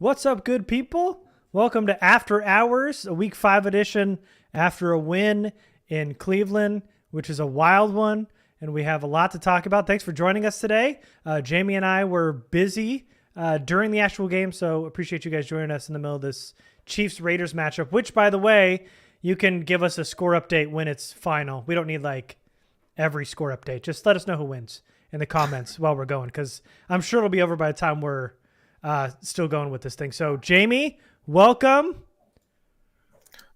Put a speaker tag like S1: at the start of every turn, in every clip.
S1: What's up, good people? Welcome to After Hours, a Week 5 edition after a win in Cleveland, which is a wild one, and we have a lot to talk about. Thanks for joining us today. Jamie and I were busy during the actual game, so appreciate you guys joining us in the middle of this Chiefs-Raiders matchup, which, by the way, you can give us a score update when it's final. We don't need, like, every score update. Just let us know who wins in the comments while we're going, because I'm sure it'll be over by the time we're still going with this thing. So, Jamie, welcome.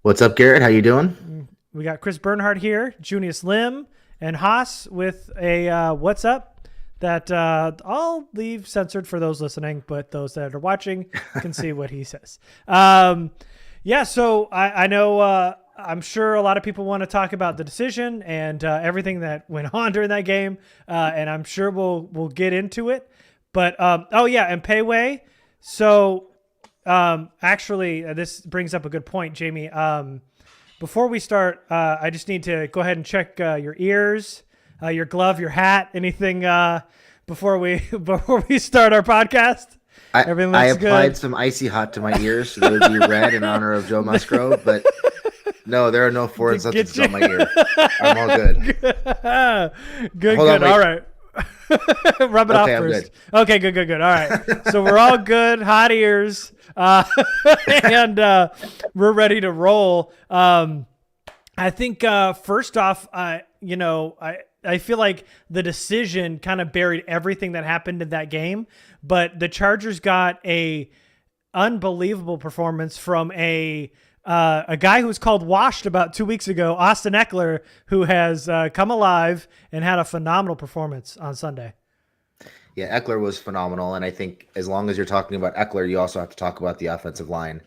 S2: What's up, Garrett? How you doing?
S1: We got Chris Bernhardt here, Junius Lim, and Haas with a what's up that I'll leave censored for those listening, but those that are watching can see what he says. So I know I'm sure a lot of people want to talk about the decision and everything that went on during that game, and I'm sure we'll get into it. But, and Payway. So, actually, this brings up a good point, Jamie. Before we start, I just need to go ahead and check your ears, your glove, your hat, anything before we start our podcast.
S2: Everything looks good. I applied some icy hot to my ears so they would be red in honor of Joe Musgrove, but no, there are no foreign substances on my ear. I'm all good.
S1: Good. All right. Rub it off first. Okay, good. All right. So we're all good, hot ears, and we're ready to roll. I think first off, I feel like the decision kind of buried everything that happened in that game, but the Chargers got a unbelievable performance from a guy who was called washed about 2 weeks ago, Austin Eckler, who has come alive and had a phenomenal performance on Sunday.
S2: Yeah, Eckler was phenomenal, and I think as long as you're talking about Eckler, you also have to talk about the offensive line.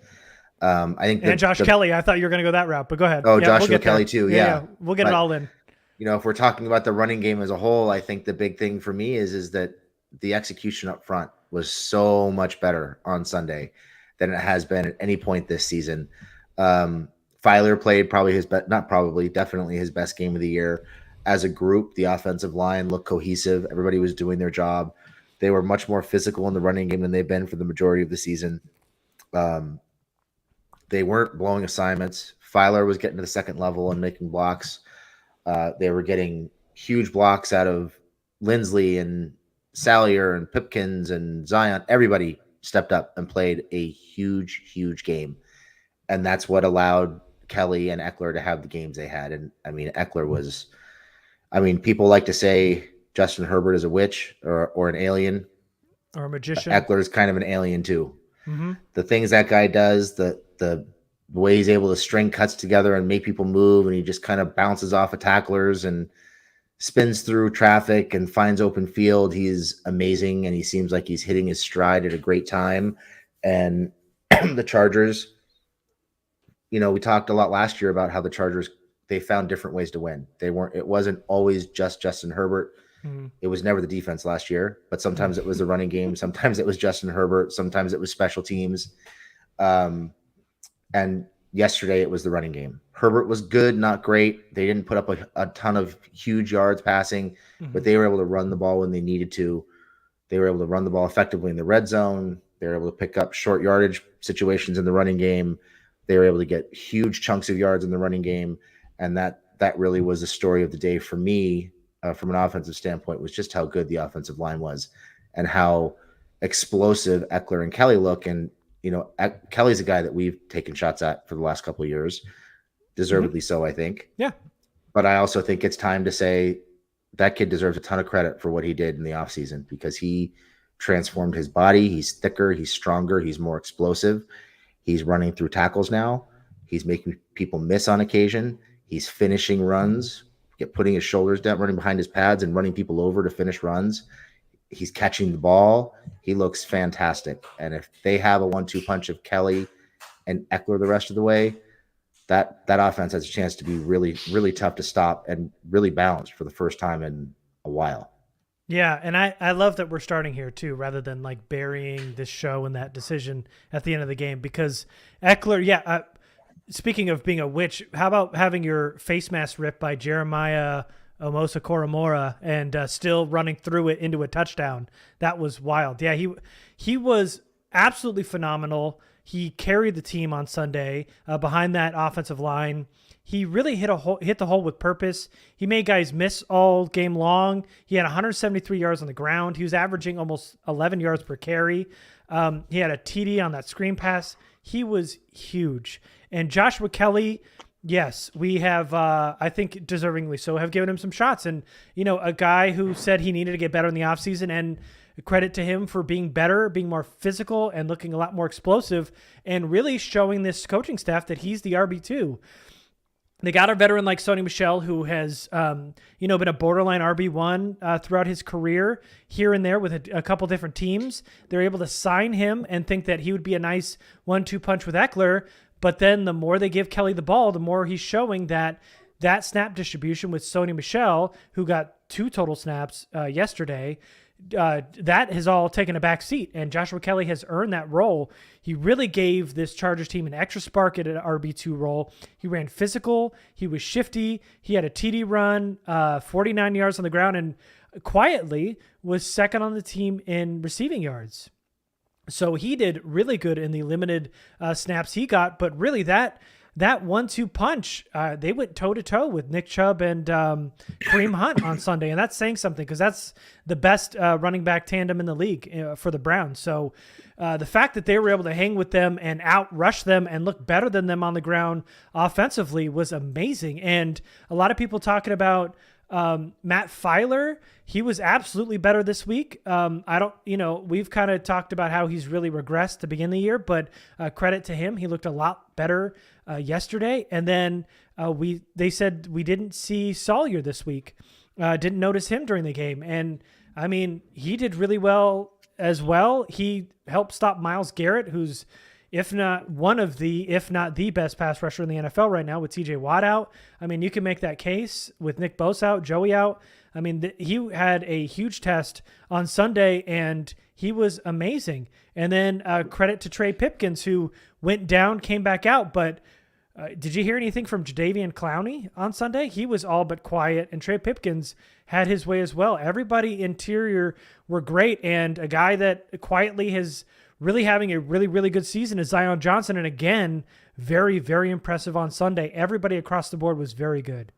S2: I think
S1: Josh Kelly. I thought you were going to go that route, but go ahead.
S2: Oh, yeah, Joshua Kelly too. Yeah,
S1: we'll get it all in.
S2: You know, if we're talking about the running game as a whole, I think the big thing for me is that the execution up front was so much better on Sunday than it has been at any point this season. Filer played definitely his best game of the year. As a group, the offensive line looked cohesive. Everybody was doing their job. They were much more physical in the running game than they've been for the majority of the season. They weren't blowing assignments. Filer was getting to the second level and making blocks. They were getting huge blocks out of Lindsley and Sallier and Pipkins and Zion. Everybody stepped up and played a huge game. And that's what allowed Kelly and Eckler to have the games they had. And I mean, people like to say Justin Herbert is a witch or an alien.
S1: Or a magician.
S2: Eckler is kind of an alien too.
S1: Mm-hmm.
S2: The things that guy does, the way he's able to string cuts together and make people move, and he just kind of bounces off of tacklers and spins through traffic and finds open field. He's amazing, and he seems like he's hitting his stride at a great time. And the Chargers, we talked a lot last year about how the Chargers, they found different ways to win. It wasn't always just Justin Herbert.
S1: Mm-hmm.
S2: It was never the defense last year, but sometimes it was the running game. Sometimes it was Justin Herbert. Sometimes it was special teams. And yesterday it was the running game. Herbert was good, not great. They didn't put up a ton of huge yards passing, but they were able to run the ball when they needed to. They were able to run the ball effectively in the red zone. They were able to pick up short yardage situations in the running game. They were able to get huge chunks of yards in the running game. And that really was the story of the day for me from an offensive standpoint, was just how good the offensive line was and how explosive Eckler and Kelly look. And, Kelly's a guy that we've taken shots at for the last couple of years, deservedly so, I think.
S1: Yeah.
S2: But I also think it's time to say that kid deserves a ton of credit for what he did in the offseason, because he transformed his body. He's thicker, he's stronger, he's more explosive. He's running through tackles now. He's making people miss on occasion. He's finishing runs, putting his shoulders down, running behind his pads and running people over to finish runs. He's catching the ball. He looks fantastic. And if they have a 1-2 punch of Kelly and Eckler the rest of the way, that offense has a chance to be really, really tough to stop and really balanced for the first time in a while.
S1: Yeah, and I love that we're starting here too, rather than like burying this show and that decision at the end of the game, because Eckler, speaking of being a witch, how about having your face mask ripped by Jeremiah Omosa Koromora and still running through it into a touchdown? That was wild. Yeah, he was absolutely phenomenal. He carried the team on Sunday behind that offensive line. He really hit the hole with purpose. He made guys miss all game long. He had 173 yards on the ground. He was averaging almost 11 yards per carry. He had a TD on that screen pass. He was huge. And Joshua Kelly, yes, we have, I think deservingly so, have given him some shots. And, a guy who said he needed to get better in the offseason, and credit to him for being better, being more physical, and looking a lot more explosive, and really showing this coaching staff that he's the RB2. They got a veteran like Sony Michel, who has, been a borderline RB1 throughout his career here and there with a couple different teams. They're able to sign him and think that he would be a nice 1-2 punch with Eckler. But then the more they give Kelly the ball, the more he's showing that snap distribution with Sony Michel, who got 2 total snaps yesterday, that has all taken a back seat, and Joshua Kelly has earned that role. He really gave this Chargers team an extra spark at an RB2 role. He ran physical. He was shifty. He had a TD run, 49 yards on the ground, and quietly was second on the team in receiving yards. So he did really good in the limited snaps he got, but really that 1-2 punch, they went toe-to-toe with Nick Chubb and Kareem Hunt on Sunday, and that's saying something because that's the best running back tandem in the league for the Browns. So the fact that they were able to hang with them and outrush them and look better than them on the ground offensively was amazing. And a lot of people talking about Matt Filer, he was absolutely better this week. We've kind of talked about how he's really regressed to begin the year, but credit to him. He looked a lot better yesterday. And then they said we didn't see Sawyer this week. Didn't notice him during the game. And I mean, he did really well as well. He helped stop Myles Garrett, who's if not the best pass rusher in the NFL right now with TJ Watt out. I mean, you can make that case with Nick Bosa out, Joey out. I mean, he had a huge test on Sunday, and he was amazing. And then credit to Trey Pipkins, who went down, came back out. But did you hear anything from Jadeveon Clowney on Sunday? He was all but quiet, and Trey Pipkins had his way as well. Everybody interior were great, and a guy that quietly has really having a really, really good season is Zion Johnson. And again, very, very impressive on Sunday. Everybody across the board was very good.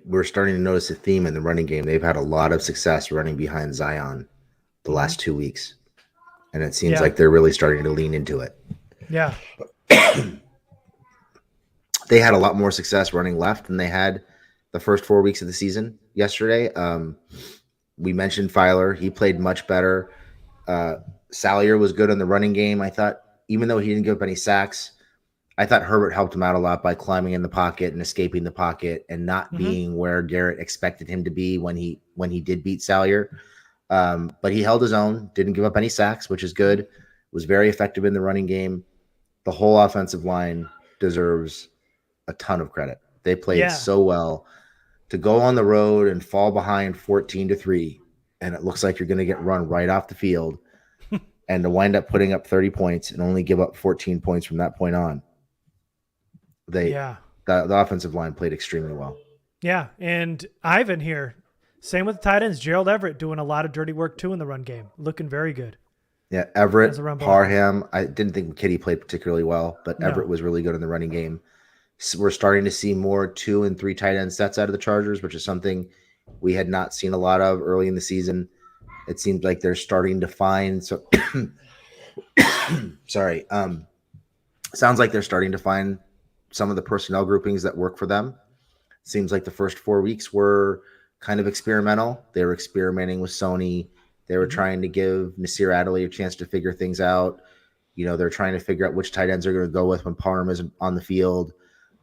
S2: We're starting to notice a theme in the running game. They've had a lot of success running behind Zion the last 2 weeks. And it seems like they're really starting to lean into it.
S1: Yeah.
S2: They had a lot more success running left than they had the first 4 weeks of the season yesterday. We mentioned Filer. He played much better. Salyer was good in the running game. I thought, even though he didn't give up any sacks, I thought Herbert helped him out a lot by climbing in the pocket and escaping the pocket and not being where Garrett expected him to be when he did beat Salyer. But he held his own, didn't give up any sacks, which is good. Was very effective in the running game. The whole offensive line deserves a ton of credit. They played so well to go on the road and fall behind 14-3, and it looks like you're going to get run right off the field. And to wind up putting up 30 points and only give up 14 points from that point on. The offensive line played extremely well. Yeah,
S1: and Ivan here, same with the tight ends. Gerald Everett doing a lot of dirty work too in the run game, looking very good.
S2: Yeah, Everett, Parham. I didn't think McKitty played particularly well, but Everett was really good in the running game. So we're starting to see more 2 and 3 tight end sets out of the Chargers, which is something we had not seen a lot of early in the season. It seems like they're starting to find sounds like they're starting to find some of the personnel groupings that work for them. Seems like the first 4 weeks were kind of experimental. They were experimenting with Sony. They were trying to give Nasir Adderley a chance to figure things out. They're trying to figure out which tight ends they're going to go with when Parham is on the field,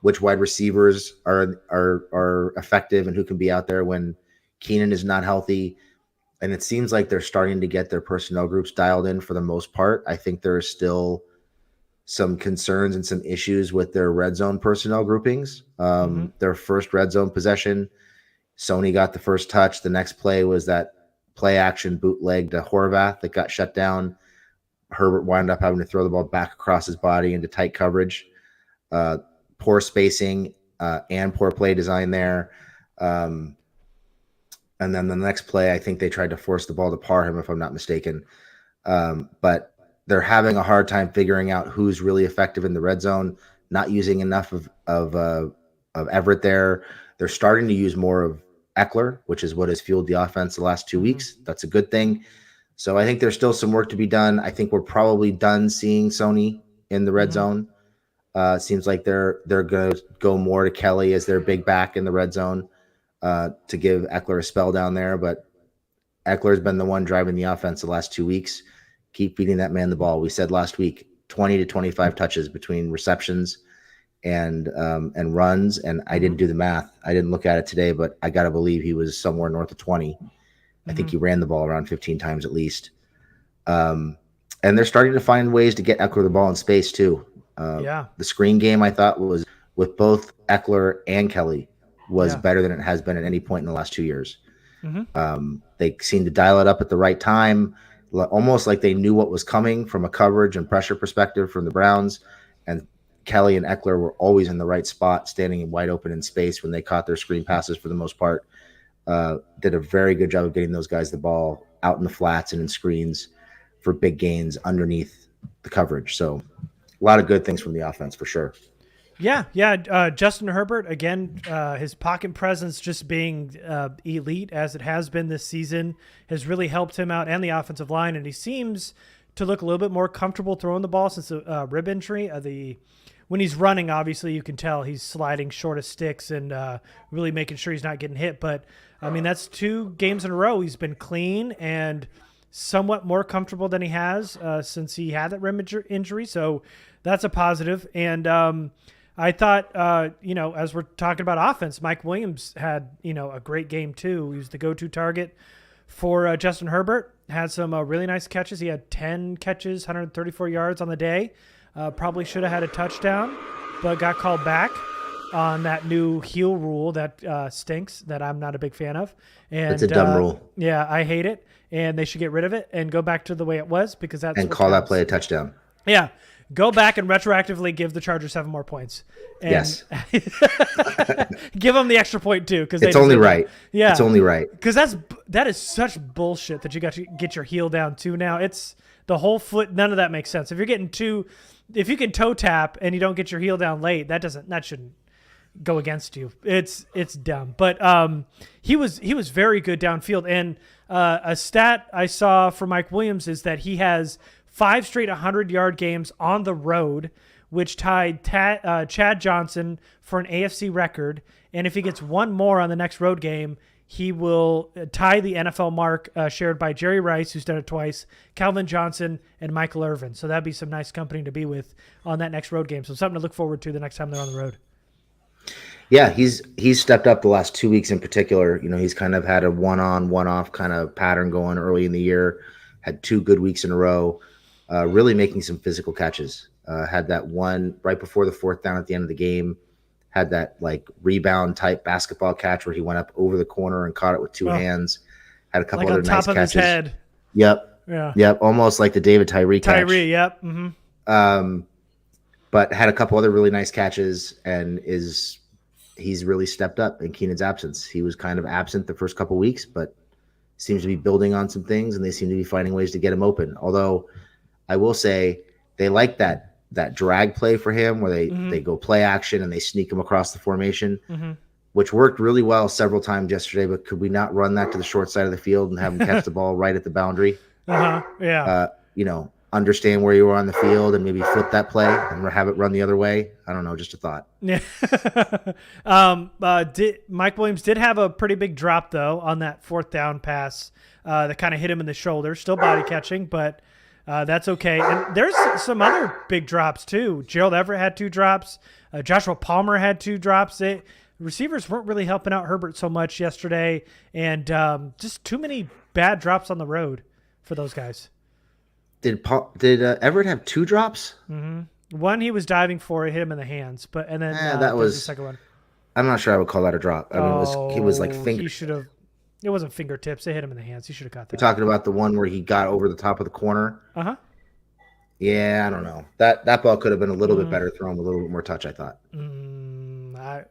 S2: which wide receivers are effective and who can be out there when Keenan is not healthy. And it seems like they're starting to get their personnel groups dialed in for the most part. I think there are still some concerns and some issues with their red zone personnel groupings. Their first red zone possession, Sony got the first touch. The next play was that play action bootleg to Horvath that got shut down. Herbert wound up having to throw the ball back across his body into tight coverage. Poor spacing and poor play design there. And then the next play, I think they tried to force the ball to Parham, if I'm not mistaken. But they're having a hard time figuring out who's really effective in the red zone. Not using enough of Everett there. They're starting to use more of Eckler, which is what has fueled the offense the last 2 weeks. That's a good thing. So I think there's still some work to be done. I think we're probably done seeing Sony in the red zone. It seems like they're going to go more to Kelly as their big back in the red zone to give Eckler a spell down there. But Eckler's been the one driving the offense the last 2 weeks. Keep feeding that man the ball. We said last week, 20 to 25 touches between receptions and runs. And I didn't do the math. I didn't look at it today, but I got to believe he was somewhere north of 20. I think he ran the ball around 15 times at least. And they're starting to find ways to get Eckler the ball in space too. The screen game, I thought, was with both Eckler and Kelly was better than it has been at any point in the last 2 years. They seemed to dial it up at the right time, almost like they knew what was coming from a coverage and pressure perspective from the Browns. And Kelly and Eckler were always in the right spot, standing wide open in space when they caught their screen passes for the most part. Did a very good job of getting those guys the ball out in the flats and in screens for big gains underneath the coverage. So a lot of good things from the offense for sure.
S1: Yeah. Justin Herbert, again, his pocket presence just being elite as it has been this season has really helped him out and the offensive line. And he seems to look a little bit more comfortable throwing the ball since the rib injury. When he's running, obviously you can tell he's sliding short of sticks and really making sure he's not getting hit. But, I mean, that's 2 games in a row. He's been clean and somewhat more comfortable than he has since he had that rib injury. So that's a positive. And I thought, as we're talking about offense, Mike Williams had, a great game too. He was the go-to target for Justin Herbert. Had some really nice catches. He had 10 catches, 134 yards on the day. Probably should have had a touchdown, but got called back on that new heel rule that stinks, that I'm not a big fan of. And
S2: it's a dumb rule.
S1: Yeah, I hate it. And they should get rid of it and go back to the way it was, because that's
S2: and call that play a touchdown.
S1: Yeah. Go back and retroactively give the Chargers 7 more points. And
S2: yes.
S1: Give them the extra point too, because
S2: it's only right.
S1: Yeah,
S2: it's only right.
S1: Because that is such bullshit that you got to get your heel down too. Now it's the whole foot. None of that makes sense. If you're getting if you can toe tap and you don't get your heel down late, that shouldn't go against you. It's dumb. But he was very good downfield. And a stat I saw for Mike Williams is that he has 5 straight 100-yard games on the road, which tied Chad Johnson for an AFC record. And if he gets one more on the next road game, he will tie the NFL mark shared by Jerry Rice, who's done it twice, Calvin Johnson, and Michael Irvin. So that'd be some nice company to be with on that next road game. So something to look forward to the next time they're on the road.
S2: Yeah, he's stepped up the last 2 weeks in particular. He's kind of had a one-on, one-off kind of pattern going early in the year. Had 2 good weeks in a row. Really making some physical catches. Had that one right before the 4th down at the end of the game. Had that like rebound type basketball catch where he went up over the corner and caught it with 2 hands. Had a couple other nice catches. On top of his head. Yep.
S1: Yeah.
S2: Yep. Almost like the David Tyree catch.
S1: Yep. Mm-hmm.
S2: But had a couple other really nice catches and he's really stepped up in Keenan's absence. He was kind of absent the first couple weeks, but seems to be building on some things and they seem to be finding ways to get him open. Although I will say they like that drag play for him where they go play action and they sneak him across the formation, which worked really well several times yesterday. But could we not run that to the short side of the field and have him catch the ball right at the boundary?
S1: Yeah.
S2: Understand where you were on the field and maybe flip that play and have it run the other way. I don't know, just a thought.
S1: Yeah. Mike Williams did have a pretty big drop though on that 4th down pass that kind of hit him in the shoulder. Still body catching, but that's okay. And there's some other big drops too. Gerald Everett had 2 drops. Joshua Palmer had 2 drops. Receivers weren't really helping out Herbert so much yesterday, and just too many bad drops on the road for those guys.
S2: Did Everett have 2 drops?
S1: Mm-hmm. One he was diving for, it hit him in the hands, and then
S2: that was
S1: the second one.
S2: I'm not sure I would call that a drop. I mean, it was like finger.
S1: He should have. It wasn't fingertips. It hit him in the hands. He should have got that.
S2: We're talking about the one where he got over the top of the corner. Yeah, I don't know. That ball could have been a little bit better thrown, a little bit more touch, I thought.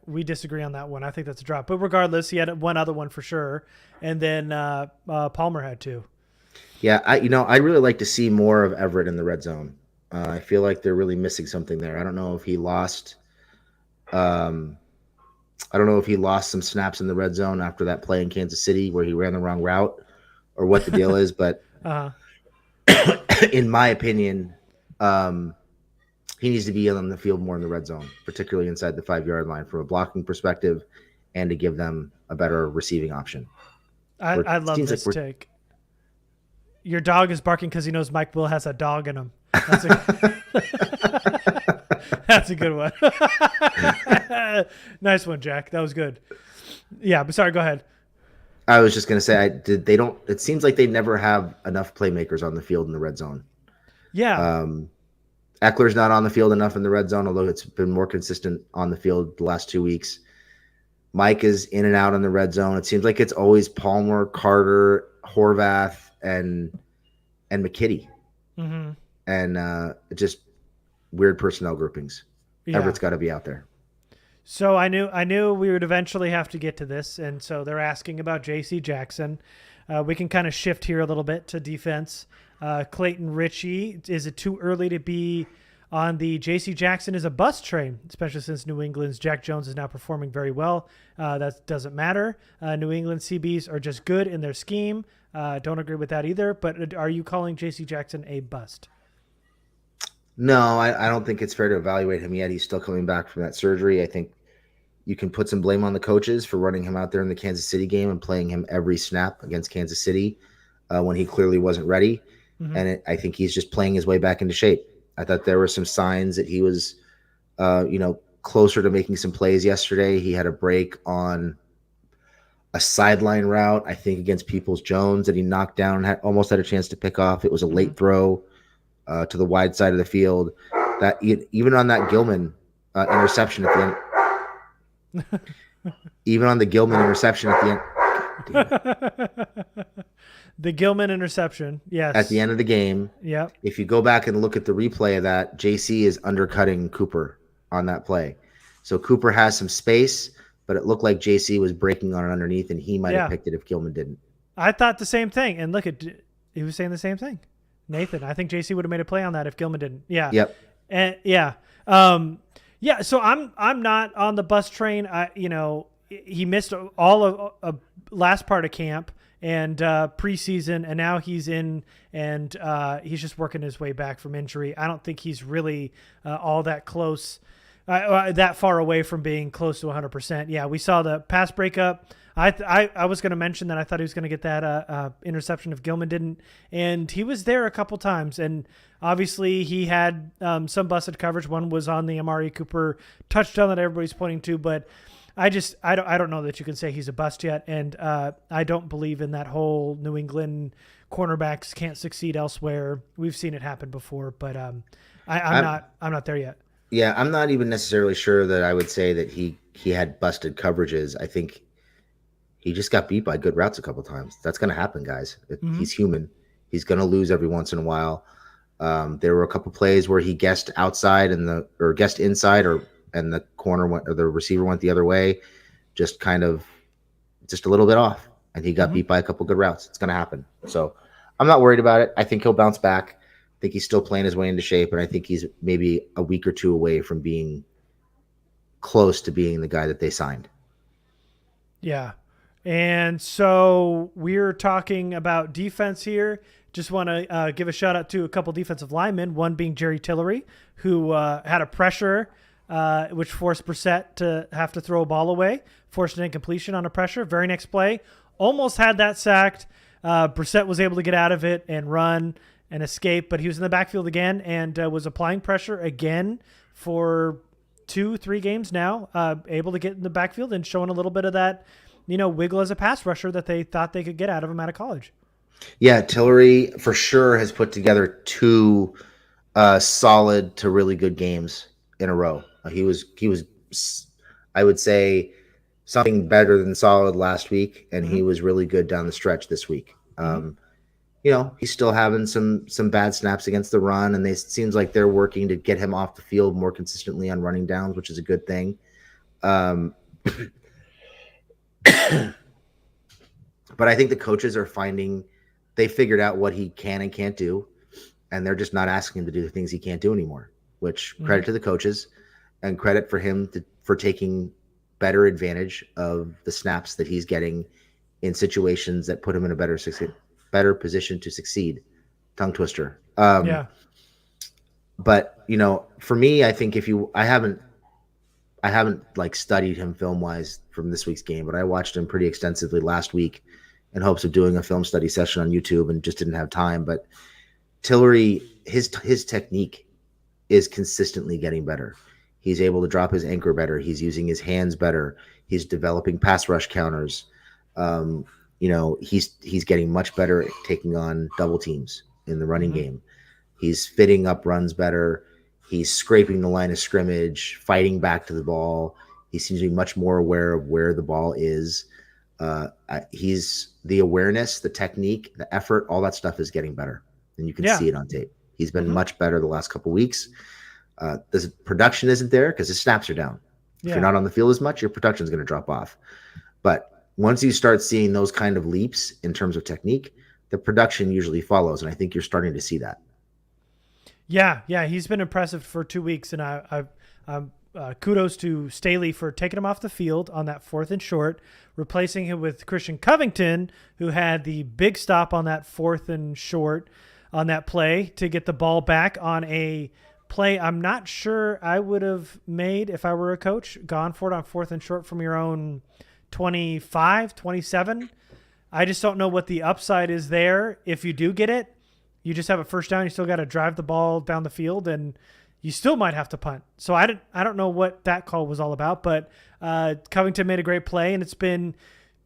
S1: We disagree on that one. I think that's a drop. But regardless, he had one other one for sure, and then Palmer had 2.
S2: Yeah, I really like to see more of Everett in the red zone. I feel like they're really missing something there. I don't know if he lost. Um, I don't know if he lost some snaps in the red zone after that play in Kansas City where he ran the wrong route, or what the deal is. But
S1: Uh,
S2: in my opinion, um, he needs to be on the field more in the red zone, particularly inside the 5 yard line from a blocking perspective, and to give them a better receiving option.
S1: I
S2: It
S1: love
S2: seems like
S1: this
S2: we're
S1: take. Your dog is barking because he knows Mike Will has a dog in him. That's a that's a good one. Nice one, Jack. That was good. Yeah, but sorry. Go ahead.
S2: I was just gonna say, I did. They don't. It seems like they never have enough playmakers on the field in the red zone.
S1: Yeah.
S2: Um, Eckler's not on the field enough in the red zone, although it's been more consistent on the field the last 2 weeks. Mike is in and out in the red zone. It seems like it's always Palmer, Carter, Horvath, and McKitty,
S1: Hmm.
S2: and just weird personnel groupings.
S1: Yeah.
S2: Everett's got to be out there.
S1: So I knew we would eventually have to get to this, and so they're asking about J.C. Jackson. We can kind of shift here a little bit to defense. Clayton Ritchie, is it too early to be on the J.C. Jackson is a bust train, especially since New England's Jack Jones is now performing very well? That doesn't matter. New England CBs are just good in their scheme. Don't agree with that either. But are you calling J.C. Jackson a bust?
S2: No, I don't think it's fair to evaluate him yet. He's still coming back from that surgery. I think you can put some blame on the coaches for running him out there in the Kansas City game and playing him every snap against Kansas City when he clearly wasn't ready.
S1: Mm-hmm.
S2: And I think he's just playing his way back into shape. I thought there were some signs that he was, closer to making some plays yesterday. He had a break on a sideline route, I think, against Peoples Jones that he knocked down, almost had a chance to pick off. It was a
S1: Mm-hmm.
S2: late throw to the wide side of the field. That even on that Gilman interception at the end, even on the Gilman interception at the end, damn it,
S1: The Gilman interception.
S2: at the
S1: Yes.
S2: end of the game,
S1: Yep.
S2: if you go back and look at the replay of that, JC is undercutting Cooper on that play. So Cooper has some space, but it looked like JC was breaking on it underneath, and he might have
S1: Yeah.
S2: picked it if Gilman didn't.
S1: I thought the same thing. And look at he was saying the same thing. Nathan, I think JC would have made a play on that if Gilman didn't. Yeah.
S2: Yep.
S1: And yeah. Yeah, so I'm not on the bus train. He missed all of last part of camp and preseason, and now he's in and he's just working his way back from injury. I don't think he's really all that close, that far away from being close to 100%. Yeah, we saw the pass breakup. I was going to mention that I thought he was going to get that interception if Gilman didn't, and he was there a couple times, and obviously he had some busted coverage. One was on the Amari Cooper touchdown that everybody's pointing to, but I don't know that you can say he's a bust yet, and I don't believe in that whole New England cornerbacks can't succeed elsewhere. We've seen it happen before, but I'm not there yet.
S2: Yeah, I'm not even necessarily sure that I would say that he had busted coverages. I think he just got beat by good routes a couple times. That's going to happen, guys.
S1: Mm-hmm.
S2: He's human. He's going to lose every once in a while. There were a couple plays where he guessed outside or guessed inside, and the corner went or the receiver went the other way, just a little bit off, and he got
S1: Mm-hmm.
S2: beat by a couple good routes. It's going to happen. So I'm not worried about it. I think he'll bounce back. I think he's still playing his way into shape, and I think he's maybe a week or two away from being close to being the guy that they signed.
S1: Yeah. And so we're talking about defense here. Just want to give a shout out to a couple defensive linemen, one being Jerry Tillery, who had a pressure which forced Brissett to have to throw a ball away, forced an incompletion on a pressure. Very next play, almost had that sacked. Brissett was able to get out of it and run and escape, but he was in the backfield again and was applying pressure again for 2-3 games now, able to get in the backfield and showing a little bit of that, wiggle as a pass rusher that they thought they could get out of him out of college.
S2: Yeah, Tillery for sure has put together two solid to really good games in a row. He was, I would say, something better than solid last week, and he was really good down the stretch this week. He's still having some bad snaps against the run, and it seems like they're working to get him off the field more consistently on running downs, which is a good thing. But I think the coaches are finding they figured out what he can and can't do, and they're just not asking him to do the things he can't do anymore. Which credit to the coaches, and credit for him for taking better advantage of the snaps that he's getting in situations that put him in a better position to succeed. Tongue twister.
S1: Yeah.
S2: But for me, I think I haven't like studied him film wise from this week's game, but I watched him pretty extensively last week in hopes of doing a film study session on YouTube and just didn't have time. But Tillery, his technique is consistently getting better. He's able to drop his anchor better. He's using his hands better. He's developing pass rush counters. He's getting much better at taking on double teams in the running game. He's fitting up runs better. He's scraping the line of scrimmage, fighting back to the ball. He seems to be much more aware of where the ball is. He's the awareness, the technique, the effort, all that stuff is getting better. And you can see it on tape. He's been much better the last couple of weeks. The production isn't there because his snaps are down. If you're not on the field as much, your production is going to drop off. But once you start seeing those kind of leaps in terms of technique, the production usually follows. And I think you're starting to see that.
S1: Yeah, he's been impressive for 2 weeks, and I kudos to Staley for taking him off the field on that 4th and short, replacing him with Christian Covington, who had the big stop on that 4th and short on that play to get the ball back on a play I'm not sure I would have made if I were a coach, gone for it on 4th and short from your own 25, 27. I just don't know what the upside is there. If you do get it, you just have a first down. You still got to drive the ball down the field, and you still might have to punt. So I don't know what that call was all about, but Covington made a great play, and it's been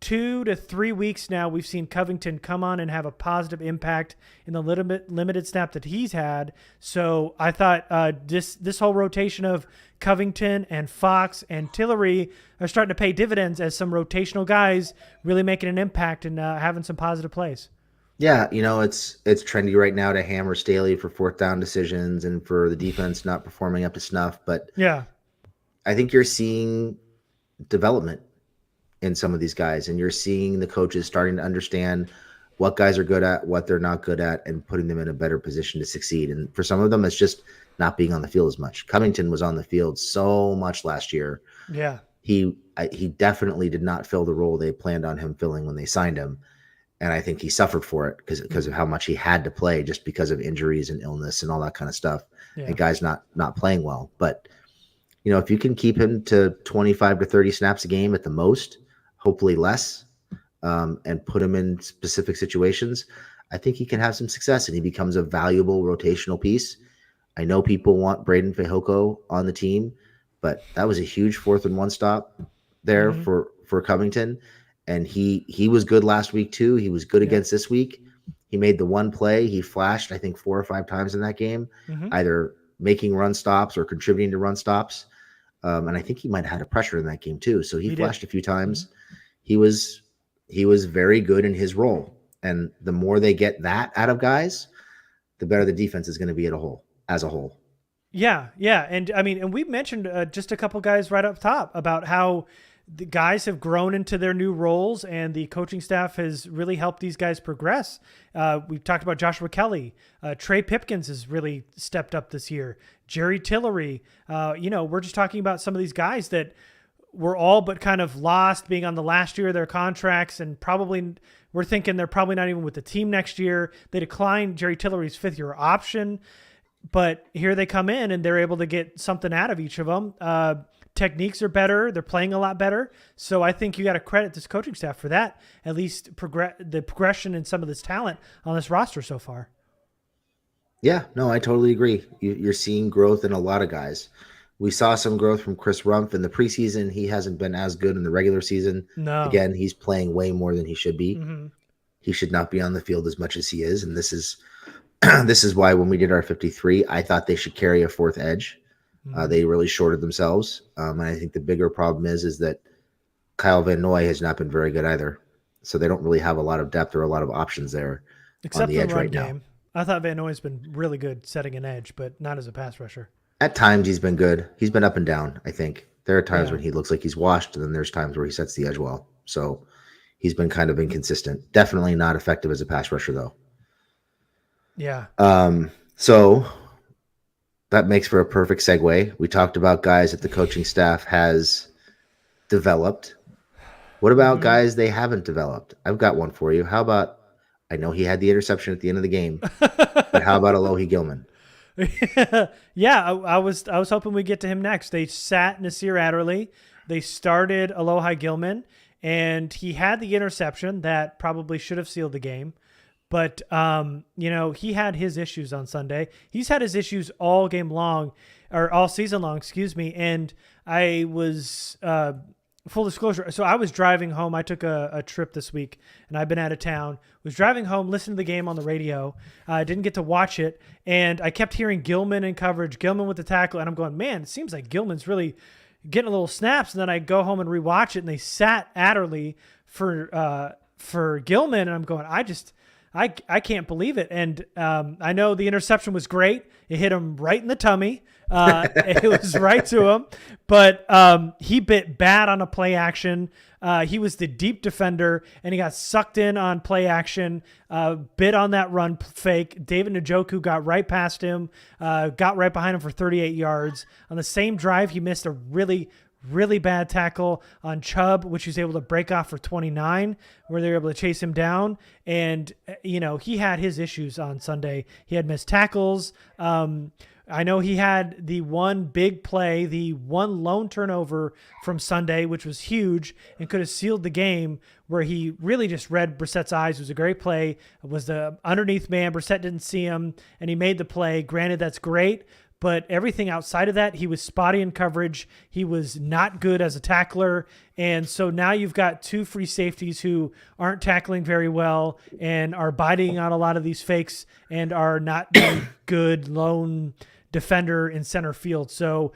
S1: 2 to 3 weeks now. We've seen Covington come on and have a positive impact in the limited snap that he's had. So I thought this whole rotation of Covington and Fox and Tillery are starting to pay dividends as some rotational guys really making an impact and having some positive plays.
S2: Yeah, it's trendy right now to hammer Staley for 4th down decisions and for the defense not performing up to snuff. But
S1: yeah,
S2: I think you're seeing development in some of these guys, and you're seeing the coaches starting to understand what guys are good at, what they're not good at, and putting them in a better position to succeed. And for some of them, it's just not being on the field as much. Covington was on the field so much last year.
S1: Yeah,
S2: he definitely did not fill the role they planned on him filling when they signed him. And I think he suffered for it because of how much he had to play just because of injuries and illness and all that kind of stuff. Yeah. And guys not playing well. But, if you can keep him to 25 to 30 snaps a game at the most, hopefully less, and put him in specific situations, I think he can have some success and he becomes a valuable rotational piece. I know people want Braden Fehoko on the team, but that was a huge 4th and 1 stop there for Covington. And he was good last week too. He was good against this week. He made the one play. He flashed, I think, 4 or 5 times in that game, either making run stops or contributing to run stops. And I think he might have had a pressure in that game too. So he flashed a few times. He was very good in his role. And the more they get that out of guys, the better the defense is going to be as a whole.
S1: Yeah. And I mean, and we mentioned just a couple guys right up top about how the guys have grown into their new roles and the coaching staff has really helped these guys progress. We've talked about Joshua Kelly. Trey Pipkins has really stepped up this year. Jerry Tillery. We're just talking about some of these guys that were all but kind of lost being on the last year of their contracts, and probably we're thinking they're probably not even with the team next year. They declined Jerry Tillery's 5th-year option, but here they come in and they're able to get something out of each of them. Techniques are better. They're playing a lot better. So I think you got to credit this coaching staff for that, at least the progression in some of this talent on this roster so far.
S2: Yeah, no, I totally agree. You're seeing growth in a lot of guys. We saw some growth from Chris Rumpf in the preseason. He hasn't been as good in the regular season.
S1: No.
S2: Again, he's playing way more than he should be.
S1: Mm-hmm.
S2: He should not be on the field as much as he is. And this is why when we did our 53, I thought they should carry a 4th edge. They really shorted themselves. And I think the bigger problem is that Kyle Van Noy has not been very good either. So they don't really have a lot of depth or a lot of options there on the edge right now.
S1: I thought Van Noy's been really good setting an edge, but not as a pass rusher.
S2: At times he's been good. He's been up and down, I think. There are times when he looks like he's washed, and then there's times where he sets the edge well. So he's been kind of inconsistent. Definitely not effective as a pass rusher, though.
S1: Yeah.
S2: So that makes for a perfect segue. We talked about guys that the coaching staff has developed. What about
S1: Hmm.
S2: guys they haven't developed? I've got one for you. How about, I know he had the interception at the end of the game, but how about Alohi Gilman?
S1: Yeah, I was hoping we get to him next. They sat Nasir Adderley. They started Alohi Gilman, and he had the interception that probably should have sealed the game. But he had his issues on Sunday. He's had his issues all game long, or all season long, excuse me. And I was full disclosure. So I was driving home. I took a trip this week, and I've been out of town. Was driving home, listening to the game on the radio. I didn't get to watch it, and I kept hearing Gilman in coverage, Gilman with the tackle, and I'm going, man, it seems like Gilman's really getting a little snaps. And then I go home and rewatch it, and they sat Adderley for Gilman, and I'm going, I can't believe it. And I know the interception was great. It hit him right in the tummy. It was right to him. But he bit bad on a play action. He was the deep defender, and he got sucked in on play action, bit on that run fake. David Njoku got right past him, got right behind him for 38 yards. On the same drive, he missed a really bad tackle on Chubb, which he was able to break off for 29, where they were able to chase him down. And, he had his issues on Sunday. He had missed tackles. I know he had the one big play, the one lone turnover from Sunday, which was huge and could have sealed the game, where he really just read Brissett's eyes. It was a great play. It was the underneath man. Brissett didn't see him, and he made the play. Granted, that's great. But everything outside of that, he was spotty in coverage. He was not good as a tackler. And so now you've got two free safeties who aren't tackling very well and are biting on a lot of these fakes and are not very good lone defender in center field. So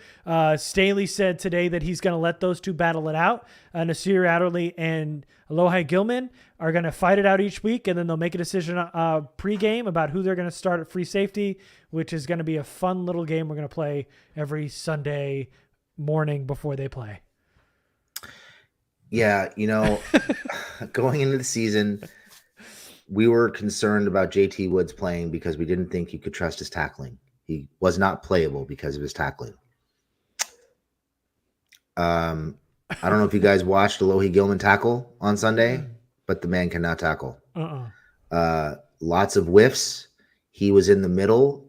S1: Staley said today that he's going to let those two battle it out. Nasir Adderley and Alohi Gilman are going to fight it out each week, and then they'll make a decision pregame about who they're going to start at free safety, which is going to be a fun little game we're going to play every Sunday morning before they play.
S2: Yeah, going into the season, we were concerned about JT Woods playing because we didn't think you could trust his tackling. He was not playable because of his tackling. I don't know if you guys watched Alohi Gilman tackle on Sunday, but the man cannot tackle. Lots of whiffs. He was in the middle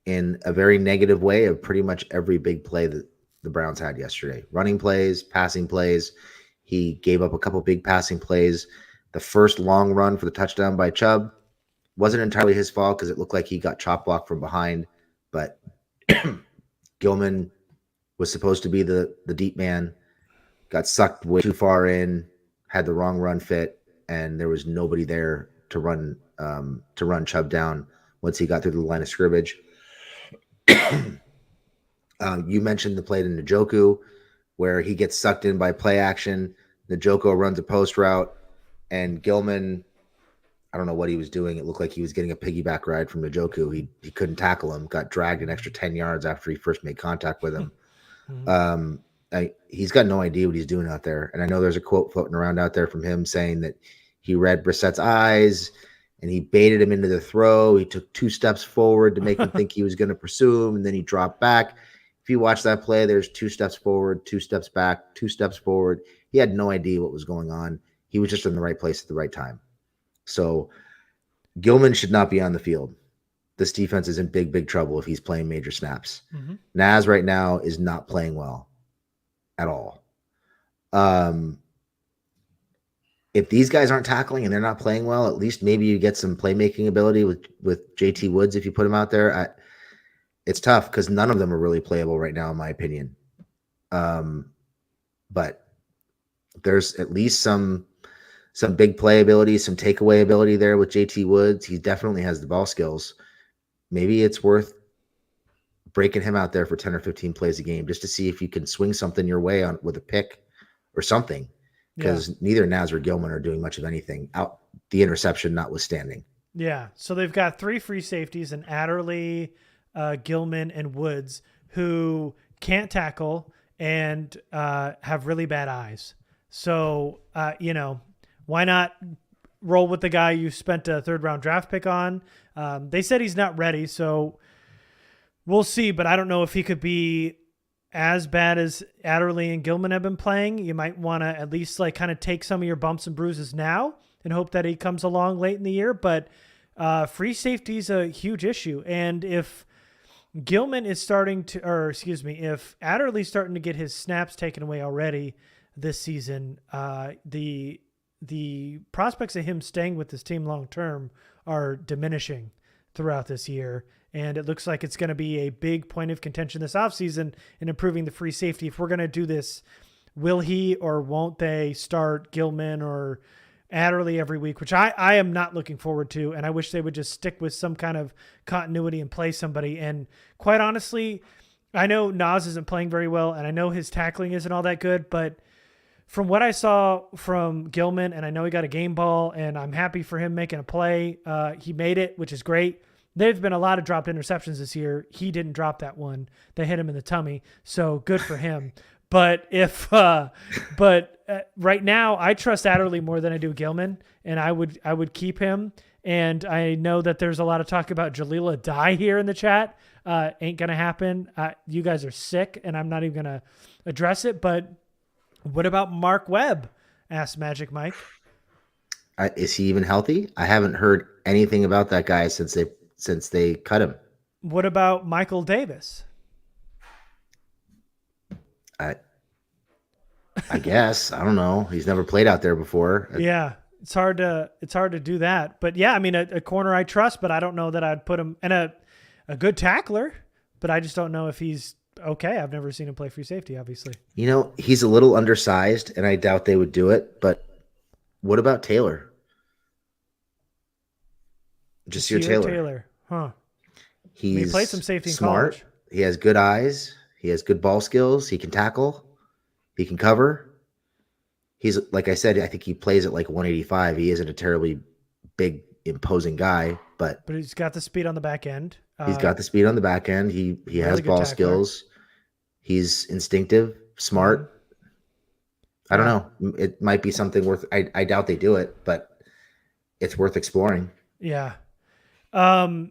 S2: in a very negative way of pretty much every big play that the Browns had yesterday. Running plays, passing plays. He gave up a couple big passing plays. The first long run for the touchdown by Chubb wasn't entirely his fault because it looked like he got chop blocked from behind. But Gilman was supposed to be the deep man, got sucked way too far in, had the wrong run fit, and there was nobody there to run Chubb down once he got through the line of scrimmage. You mentioned the play to Njoku where he gets sucked in by play action. Njoku runs a post route, and Gilman, I don't know what he was doing. It looked like he was getting a piggyback ride from Njoku. He couldn't tackle him, got dragged an extra 10 yards after he first made contact with him. He's got no idea what he's doing out there. And I know there's a quote floating around out there from him saying that he read Brissett's eyes and he baited him into the throw. He took 2 steps forward to make him think he was going to pursue him, and then he dropped back. If you watch that play, there's 2 steps forward, 2 steps back, 2 steps forward. He had no idea what was going on. He was just in the right place at the right time. So Gilman should not be on the field. This defense is in big trouble if he's playing major snaps. Naz right now is not playing well at all. If these guys aren't tackling and they're not playing well, at least maybe you get some playmaking ability with JT Woods if you put him out there. It's tough because none of them are really playable right now, in my opinion. But there's at least some big play ability, some takeaway ability there with JT Woods. He definitely has the ball skills. Maybe it's worth breaking him out there for 10 or 15 plays a game just to see if you can swing something your way on with a pick or something, because neither Naz or Gilman are doing much of anything, out the interception notwithstanding.
S1: Yeah. So they've got 3 free safeties, and Adderley, Gilman, and Woods, who can't tackle and have really bad eyes. So, why not roll with the guy you spent a 3rd-round draft pick on. They said he's not ready, so we'll see. But I don't know if he could be as bad as Adderley and Gilman have been playing. You might want to at least like kind of take some of your bumps and bruises now and hope that he comes along late in the year. But free safety is a huge issue. And if Gilman is starting to, or excuse me, if Adderley's starting to get his snaps taken away already this season, the prospects of him staying with this team long-term are diminishing throughout this year. And it looks like it's going to be a big point of contention this offseason in improving the free safety. If we're going to do this, will he or won't they start Gilman or Adderley every week, which I am not looking forward to. And I wish they would just stick with some kind of continuity and play somebody. And quite honestly, I know Nas isn't playing very well, and I know his tackling isn't all that good, but from what I saw from Gilman, and I know he got a game ball, and I'm happy for him making a play. He made it, which is great. There's been a lot of dropped interceptions this year. He didn't drop that one. They hit him in the tummy, so good for him. But right now, I trust Adderley more than I do Gilman, and I would keep him. And I know that there's a lot of talk about Jalila die here in the chat. Ain't gonna happen. You guys are sick, and I'm not even gonna address it. But what about Mark Webb? Asked Magic Mike.
S2: Is he even healthy? I haven't heard anything about that guy since they cut him.
S1: What about Michael Davis?
S2: I guess. I don't know. He's never played out there before.
S1: Yeah, it's hard to do that. But yeah, I mean, a corner I trust, but I don't know that I'd put him, and a good tackler, but I just don't know if he's okay. I've never seen him play free safety, obviously.
S2: You know, he's a little undersized, and I doubt they would do it. But what about Taylor? Jasir Taylor.
S1: Huh?
S2: He
S1: played some safety
S2: smart.
S1: in college.
S2: He has good eyes. He has good ball skills. He can tackle. He can cover. He's, like I said, I think he plays at like 185. He isn't a terribly big, imposing guy, but
S1: he's got the speed on the back end.
S2: He's got the speed on the back end. He has ball skills. He's instinctive, smart. I don't know. It might be something worth. I doubt they do it, but it's worth exploring.
S1: Yeah. I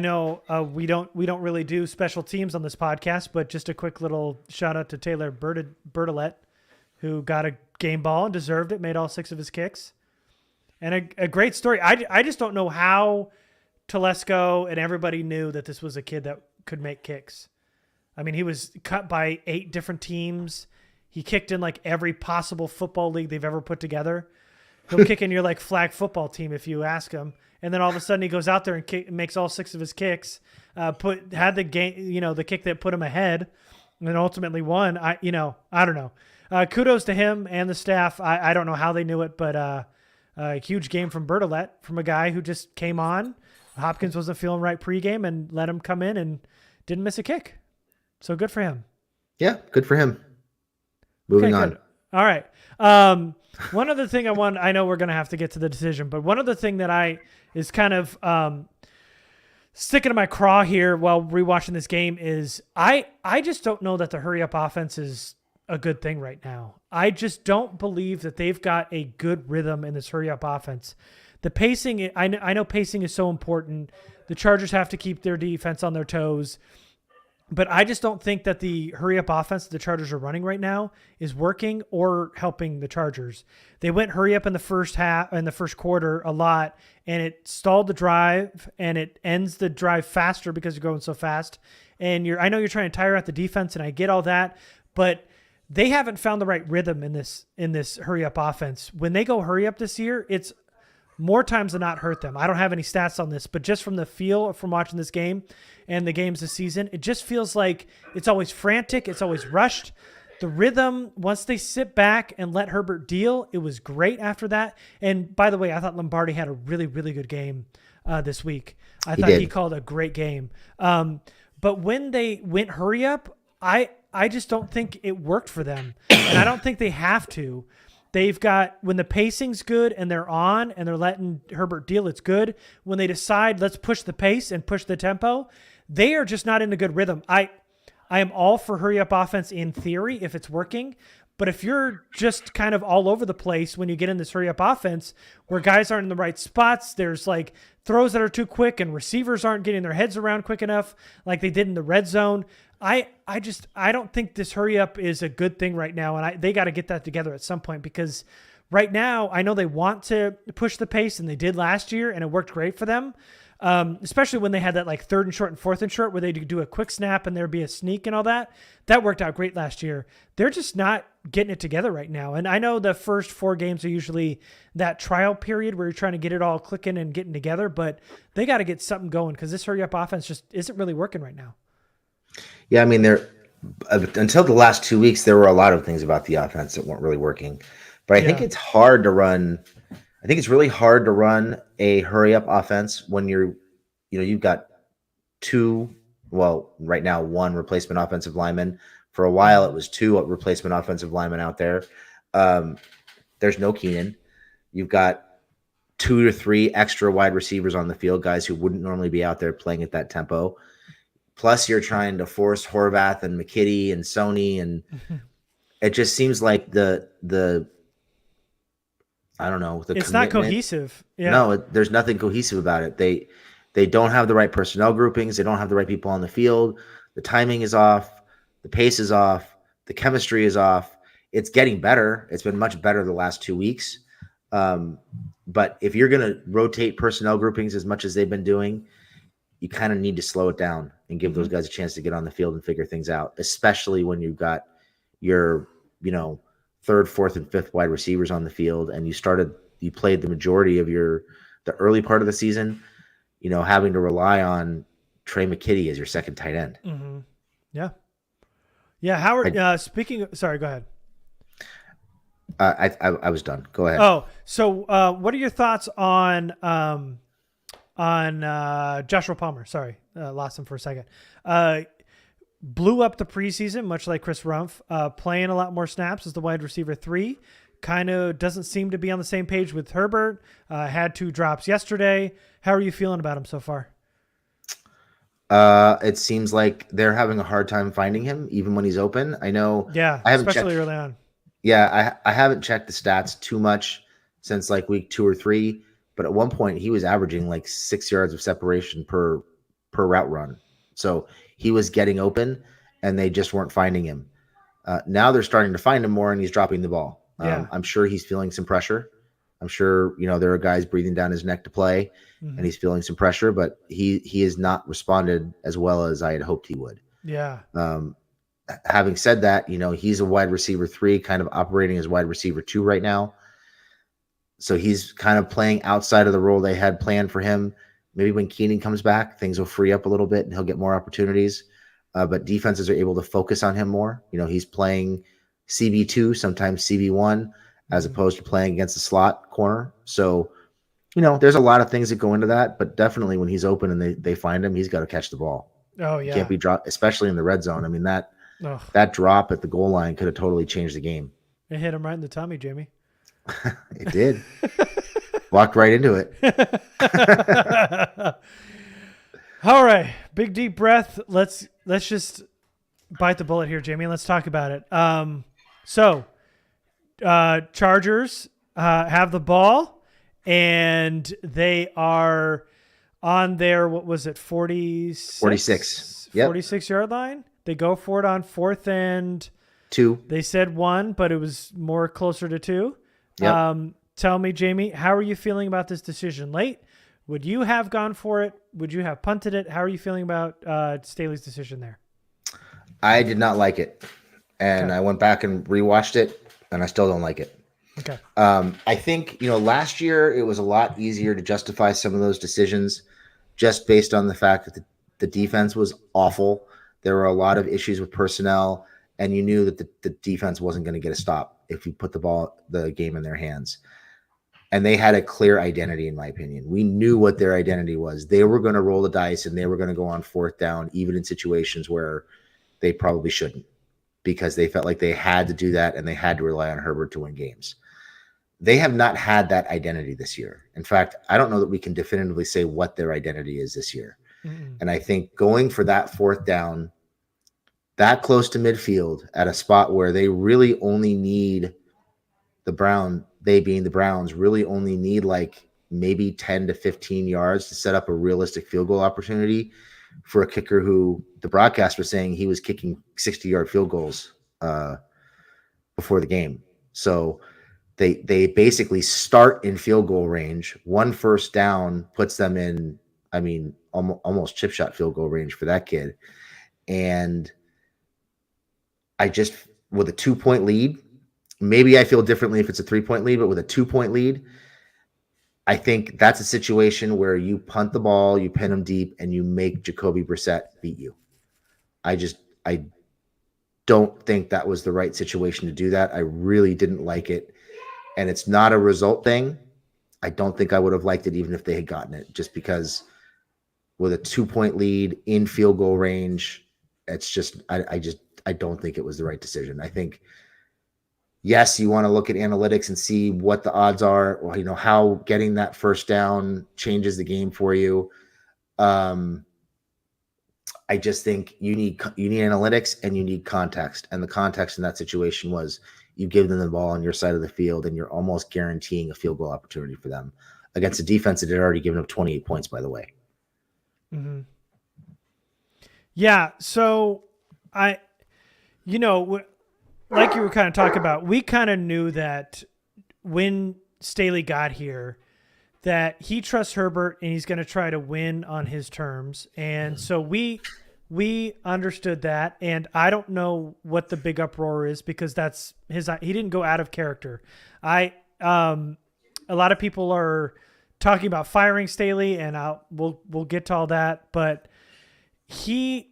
S1: know we don't really do special teams on this podcast, but just a quick little shout out to Taylor Bertolet, who got a game ball and deserved it, made all 6 of his kicks. And a great story. I just don't know how Telesco and everybody knew that this was a kid that could make kicks. I mean, he was cut by 8 different teams. He kicked in like every possible football league they've ever put together. He'll kick in your like flag football team if you ask him. And then all of a sudden he goes out there and makes all 6 of his kicks, had the game, the kick that put him ahead and then ultimately won. I don't know. Kudos to him and the staff. I don't know how they knew it, but a huge game from Bertolet, from a guy who just came on. Hopkins wasn't feeling right pregame and let him come in and didn't miss a kick. So good for him.
S2: Yeah, good for him. Moving on.
S1: Good. All right. One other thing I know we're going to have to get to the decision, but one other thing that is kind of sticking to my craw here while rewatching this game is I just don't know that the hurry up offense is a good thing right now. I just don't believe that they've got a good rhythm in this hurry up offense. The pacing, I know pacing is so important. The Chargers have to keep their defense on their toes. But I just don't think that the hurry up offense that the Chargers are running right now is working or helping the Chargers. They went hurry up in the first quarter a lot, and it stalled the drive, and it ends the drive faster because you're going so fast. And I know you're trying to tire out the defense, and I get all that, but they haven't found the right rhythm in this hurry up offense. When they go hurry up this year, it's more times than not hurt them. I don't have any stats on this, but just from the feel from watching this game and the games this season, it just feels like it's always frantic. It's always rushed. The rhythm, once they sit back and let Herbert deal, it was great after that. And by the way, I thought Lombardi had a really, really good game this week. I thought he called a great game. But when they went hurry up, I just don't think it worked for them. And I don't think they have to. They've got, when the pacing's good and they're on and they're letting Herbert deal, it's good. When they decide, let's push the pace and push the tempo, they are just not in a good rhythm. I am all for hurry up offense in theory if it's working, But if you're just kind of all over the place when you get in this hurry up offense where guys aren't in the right spots, there's like throws that are too quick and receivers aren't getting their heads around quick enough like they did in the red zone. I don't think this hurry up is a good thing right now. And they got to get that together at some point, because right now I know they want to push the pace, and they did last year, and it worked great for them. Especially when they had that like 3rd and short and 4th and short where they do a quick snap and there'd be a sneak and all that. That worked out great last year. They're just not getting it together right now. And I know the first 4 games are usually that trial period where you're trying to get it all clicking and getting together, but they got to get something going, because this hurry up offense just isn't really working right now.
S2: Yeah, I mean, until the last 2 weeks, there were a lot of things about the offense that weren't really working. But I think it's hard to run. I think it's really hard to run a hurry up offense when you've got 2, well, right now 1 replacement offensive lineman. For a while, it was 2 replacement offensive linemen out there. There's no Keenan. You've got 2 to 3 extra wide receivers on the field, guys who wouldn't normally be out there playing at that tempo. Plus, you're trying to force Horvath and McKitty and Sony, and it just seems like the I don't know.
S1: It's not cohesive. Yeah.
S2: No, there's nothing cohesive about it. They don't have the right personnel groupings. They don't have the right people on the field. The timing is off. The pace is off. The chemistry is off. It's getting better. It's been much better the last 2 weeks. But if you're going to rotate personnel groupings as much as they've been doing, you kind of need to slow it down and give those guys a chance to get on the field and figure things out, especially when you've got your, 3rd, 4th, and 5th wide receivers on the field, and you played the majority of the early part of the season, having to rely on Trey McKitty as your second tight end.
S1: Mm-hmm. Yeah. Yeah. Howard, sorry, go ahead.
S2: I was done. Go ahead.
S1: Oh, so what are your thoughts on Joshua Palmer? Sorry, lost him for a second. Blew up the preseason, much like Chris Rumpf, playing a lot more snaps as the wide receiver 3. Kind of doesn't seem to be on the same page with Herbert. Had 2 drops yesterday. How are you feeling about him so far?
S2: It seems like they're having a hard time finding him, even when he's open. I know.
S1: Yeah, especially early on.
S2: Yeah, I haven't checked the stats too much since like week 2 or 3, but at one point he was averaging like 6 yards of separation per route run. So he was getting open, and they just weren't finding him. Now they're starting to find him more, and he's dropping the ball. I'm sure he's feeling some pressure. I'm sure, there are guys breathing down his neck to play, and he's feeling some pressure, but he has not responded as well as I had hoped he would.
S1: Yeah.
S2: Having said that, he's a wide receiver 3, kind of operating as wide receiver 2 right now. So he's kind of playing outside of the role they had planned for him. Maybe when Keenan comes back, things will free up a little bit and he'll get more opportunities. But defenses are able to focus on him more. He's playing CB2, sometimes CB1, as opposed to playing against the slot corner. So, there's a lot of things that go into that. But definitely when he's open and they find him, he's got to catch the ball.
S1: Oh, yeah.
S2: He can't be dropped, especially in the red zone. I mean, that drop at the goal line could have totally changed the game.
S1: It hit him right in the tummy, Jamie.
S2: It did. Walked right into it.
S1: All right. Big deep breath. Let's just bite the bullet here, Jamie. Let's talk about it. Chargers have the ball, and they are on their, 46?
S2: Yep.
S1: 46-yard line. They go for it on 4th and
S2: 2.
S1: They said 1, but it was more closer to 2.
S2: Yep.
S1: Tell me, Jamie, how are you feeling about this decision late? Would you have gone for it? Would you have punted it? How are you feeling about Staley's decision there?
S2: I did not like it. And I went back and rewatched it, and I still don't like it.
S1: Okay.
S2: I think, last year it was a lot easier to justify some of those decisions just based on the fact that the defense was awful. There were a lot of issues with personnel, and you knew that the defense wasn't going to get a stop if you put the game in their hands. And they had a clear identity, in my opinion. We knew what their identity was. They were going to roll the dice, and they were going to go on 4th down, even in situations where they probably shouldn't, because they felt like they had to do that, and they had to rely on Herbert to win games. They have not had that identity this year. In fact, I don't know that we can definitively say what their identity is this year. Mm-hmm. And I think going for that 4th down that close to midfield at a spot where they really only need they being the Browns, really only need like maybe 10 to 15 yards to set up a realistic field goal opportunity for a kicker who the broadcast was saying he was kicking 60-yard field goals before the game. So they basically start in field goal range. One first down puts them in, I mean, almost chip shot field goal range for that kid. And I just, with a 2-point lead, maybe I feel differently if it's a 3-point lead, but with a 2-point lead, I think that's a situation where you punt the ball, you pin them deep, and you make Jacoby Brissett beat you. I don't think that was the right situation to do that. I really didn't like it. And it's not a result thing. I don't think I would have liked it even if they had gotten it, just because with a 2-point lead in field goal range, it's just, I don't think it was the right decision. I think, yes, you want to look at analytics and see what the odds are, or, how getting that first down changes the game for you. I just think you need analytics and you need context. And the context in that situation was you give them the ball on your side of the field and you're almost guaranteeing a field goal opportunity for them against a defense that had already given up 28 points, by the way.
S1: Mm-hmm. Yeah. So like you were kind of talking about, we kind of knew that when Staley got here, that he trusts Herbert and he's going to try to win on his terms. And so we understood that. And I don't know what the big uproar is because that's he didn't go out of character. A lot of people are talking about firing Staley, and we'll get to all that, but he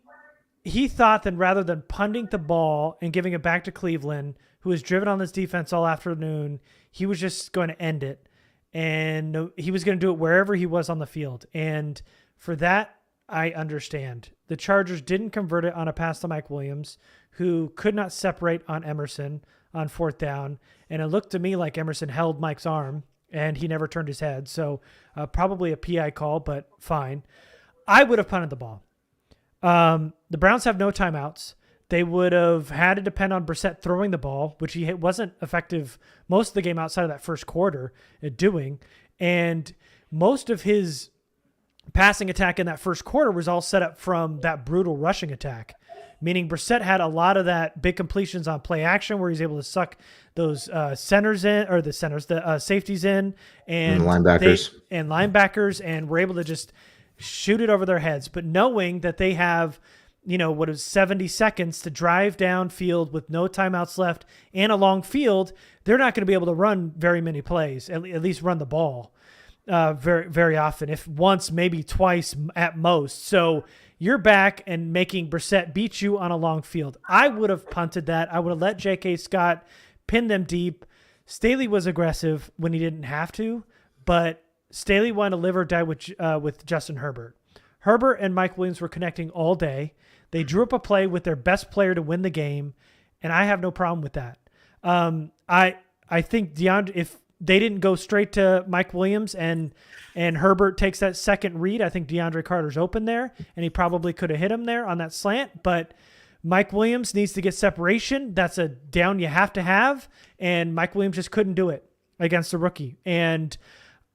S1: thought that rather than punting the ball and giving it back to Cleveland, who was driven on this defense all afternoon, he was just going to end it. And he was going to do it wherever he was on the field. And for that, I understand. The Chargers didn't convert it on a pass to Mike Williams, who could not separate on Emerson on 4th down. And it looked to me like Emerson held Mike's arm, and he never turned his head. So probably a PI call, but fine. I would have punted the ball. The Browns have no timeouts. They would have had to depend on Brissett throwing the ball, which he wasn't effective most of the game outside of that first quarter at doing. And most of his passing attack in that first quarter was all set up from that brutal rushing attack, meaning Brissett had a lot of that big completions on play action where he's able to suck those safeties in and linebackers, and were able to just shoot it over their heads. But knowing that they have, what is 70 seconds to drive downfield with no timeouts left and a long field, they're not going to be able to run very many plays, at least run the ball very, very often, if once, maybe twice at most. So you're back and making Brissett beat you on a long field. I would have punted that. I would have let J.K. Scott pin them deep. Staley was aggressive when he didn't have to, but Staley wanted to live or die with Justin Herbert. Herbert and Mike Williams were connecting all day. They drew up a play with their best player to win the game, and I have no problem with that. I think if they didn't go straight to Mike Williams and Herbert takes that second read, I think DeAndre Carter's open there, and he probably could have hit him there on that slant. But Mike Williams needs to get separation. That's a down you have to have, and Mike Williams just couldn't do it against the rookie. And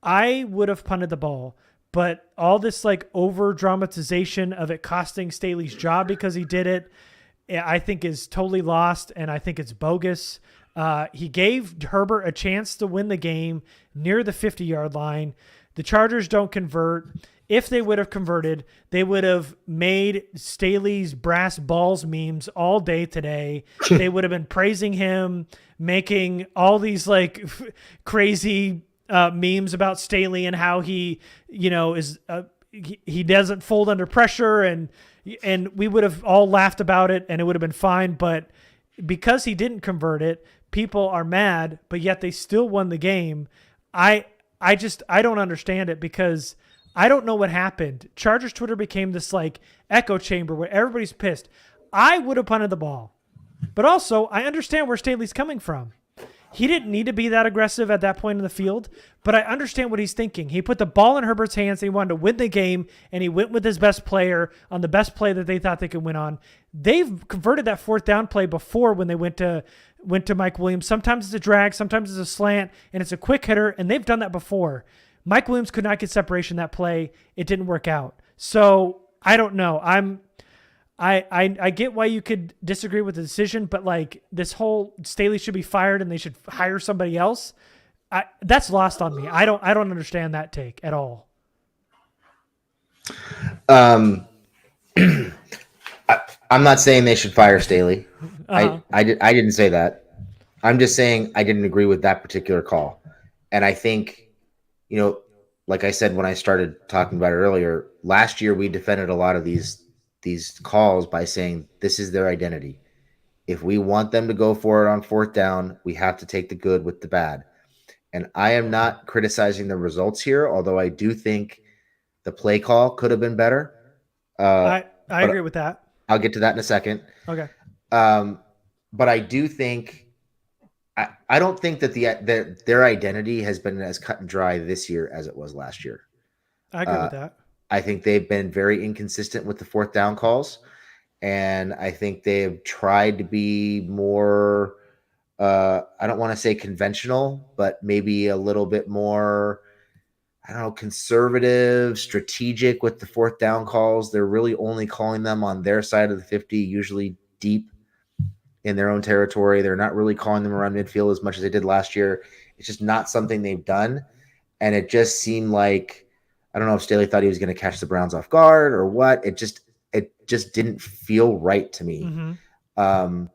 S1: I would have punted the ball. But all this over dramatization of it costing Staley's job because he did it, I think is totally lost. And I think it's bogus. He gave Herbert a chance to win the game near the 50-yard line. The Chargers don't convert. If they would have converted, they would have made Staley's brass balls memes all day today. They would have been praising him, making all these crazy memes about Staley and how he, is he doesn't fold under pressure, and we would have all laughed about it, and it would have been fine. But because he didn't convert it, people are mad, but yet they still won the game. I don't understand it because I don't know what happened. Chargers Twitter became this echo chamber where everybody's pissed. I would have punted the ball, but also I understand where Staley's coming from. He didn't need to be that aggressive at that point in the field, but I understand what he's thinking. He put the ball in Herbert's hands and he wanted to win the game, and he went with his best player on the best play that they thought they could win on. They've converted that fourth down play before when they went to Mike Williams. Sometimes it's a drag, sometimes it's a slant, and it's a quick hitter, and they've done that before. Mike Williams could not get separation that play. It didn't work out. So I don't know. I get why you could disagree with the decision, but like this whole Staley should be fired and they should hire somebody else. That's lost on me. I don't understand that take at all.
S2: I'm not saying they should fire Staley. I didn't say that. I'm just saying I didn't agree with that particular call. And I think, like I said when I started talking about it earlier, last year we defended a lot of these calls by saying this is their identity. If we want them to go for it on fourth down, we have to take the good with the bad. And I am not criticizing the results here, although I do think the play call could have been better.
S1: I agree with that.
S2: I'll get to that in a second.
S1: Okay.
S2: But I do think I don't think that their identity has been as cut and dry this year as it was last year.
S1: I agree with that.
S2: I think they've been very inconsistent with the fourth down calls. And I think they've tried to be more, I don't want to say conventional, but maybe a little bit more, conservative, strategic with the fourth down calls. They're really only calling them on their side of the 50, usually deep in their own territory. They're not really calling them around midfield as much as they did last year. It's just not something they've done. And it just seemed like, I don't know if Staley thought he was going to catch the Browns off guard or what. It just didn't feel right to me.
S1: Mm-hmm.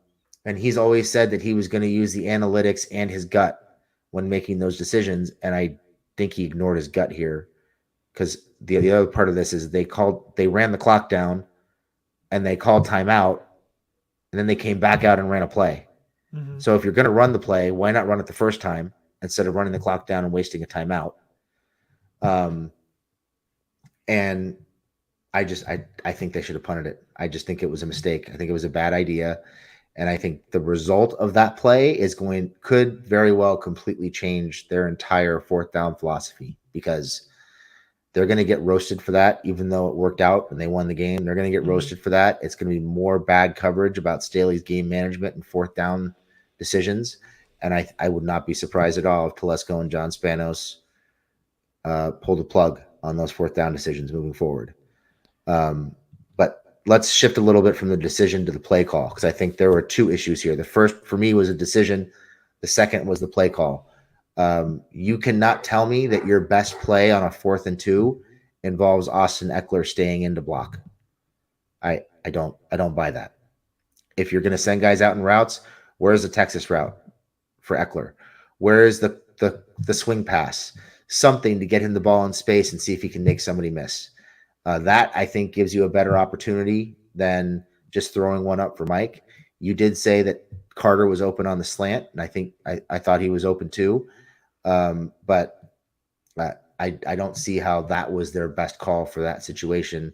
S2: And he's always said that he was going to use the analytics and his gut when making those decisions. And I think he ignored his gut here, because the other part of this is they ran the clock down and they called timeout, and then they came back out and ran a play.
S1: Mm-hmm.
S2: So if you're going to run the play, why not run it the first time instead of running the clock down and wasting a timeout? And I think they should have punted it. I just think it was a mistake. I think it was a bad idea. And I think the result of that play could very well completely change their entire fourth down philosophy, because they're going to get roasted for that. Even though it worked out and they won the game, they're going to get roasted for that. It's going to be more bad coverage about Staley's game management and fourth down decisions. And I would not be surprised at all if Telesco and John Spanos pull the plug on those fourth down decisions moving forward. But let's shift a little bit from the decision to the play call, because I think there were two issues here. The first for me was a decision. The second was the play call. You cannot tell me that your best play on a 4th and 2 involves Austin Eckler staying in to block. I don't buy that. If you're going to send guys out in routes, where's the Texas route for Eckler? Where is the swing pass? Something to get him the ball in space and see if he can make somebody miss. That, I think, gives you a better opportunity than just throwing one up for Mike. You did say that Carter was open on the slant, and I think I thought he was open too. But I don't see how that was their best call for that situation.